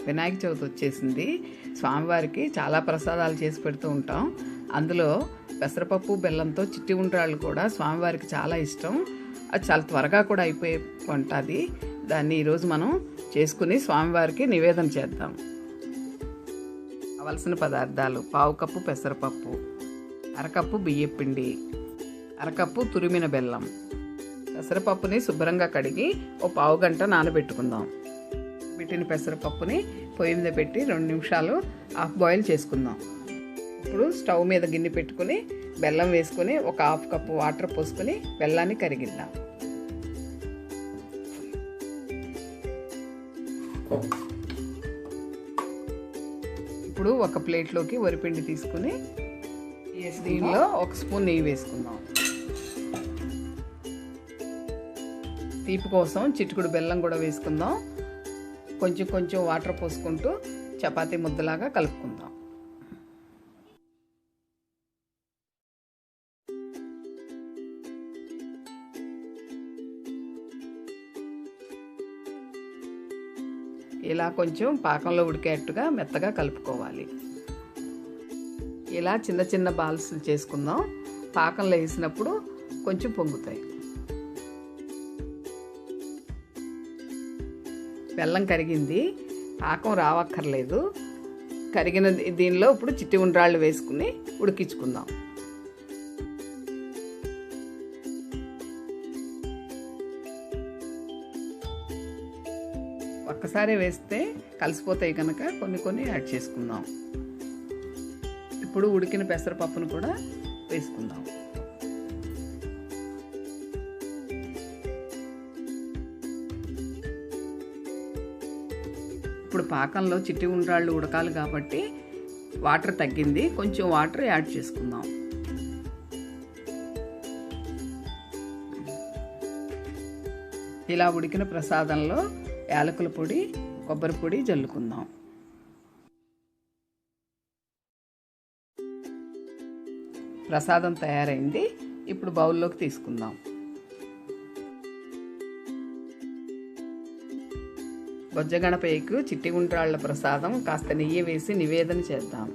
వినాయక చవితి వచ్చేసింది. స్వామివారికి చాలా ప్రసాదాలు చేసి పెడుతూ ఉంటాం. అందులో పెసరపప్పు బెల్లంతో చిట్టి ఉండ్రాళ్ళు కూడా స్వామివారికి చాలా ఇష్టం. అది చాలా త్వరగా కూడా అయిపోయే వంట అది. దాన్ని ఈరోజు మనం చేసుకుని స్వామివారికి నివేదన చేద్దాం. కావలసిన పదార్థాలు: పావు కప్పు పెసరపప్పు, అరకప్పు బియ్యపిండి, అరకప్పు తురిమిన బెల్లం. పెసరపప్పుని శుభ్రంగా కడిగి ఓ పావు గంట నానబెట్టుకుందాం. పెట్టిన పెసరపప్పుని పొయ్యి మీద పెట్టి 2 నిమిషాలు హాఫ్ బాయిల్ చేసుకుందాం. ఇప్పుడు స్టవ్ మీద గిన్నె పెట్టుకుని బెల్లం వేసుకుని ఒక హాఫ్ కప్పు వాటర్ పోసుకొని బెల్లాన్ని కరిగిద్దాం. ఇప్పుడు ఒక ప్లేట్లోకి వరిపిండి తీసుకుని దీనిలో 1 స్పూన్ నెయ్యి వేసుకుందాం. తీపి కోసం చిటికుడు బెల్లం కూడా వేసుకుందాం. కొంచెం కొంచెం వాటర్ పోసుకుంటూ చపాతీ ముద్దలాగా కలుపుకుందాం. ఇలా కొంచెం పాకంలో ఉడికేట్టుగా మెత్తగా కలుపుకోవాలి. ఇలా చిన్న చిన్న బాల్స్ చేసుకుందాం. పాకంలో వేసినప్పుడు కొంచెం పొంగుతాయి. బెల్లం కరిగింది, పాకం రావక్కర్లేదు. కరిగిన దీనిలో ఇప్పుడు చిట్టి ఉండ్రాళ్ళు వేసుకుని ఉడికించుకుందాం. ఒక్కసారి వేస్తే కలిసిపోతాయి కనుక కొన్ని కొన్ని యాడ్ చేసుకుందాం. ఇప్పుడు ఉడికిన పెసరపప్పును కూడా వేసుకుందాం. ఇప్పుడు పాకంలో చిట్టి ఉండ్రాళ్ళు ఉడకాలి కాబట్టి వాటర్ తగ్గింది, కొంచెం వాటర్ యాడ్ చేసుకుందాం. ఇలా ఉడికిన ప్రసాదంలో యాలకుల పొడి, కొబ్బరి పొడి జల్లుకుందాం. ప్రసాదం తయారైంది. ఇప్పుడు బౌల్లోకి తీసుకుందాం. బొజ్జగణపయ్యకు చిట్టి ఉండ్రాళ్ళ ప్రసాదం కాస్త నెయ్యి వేసి నివేదన చేద్దాం.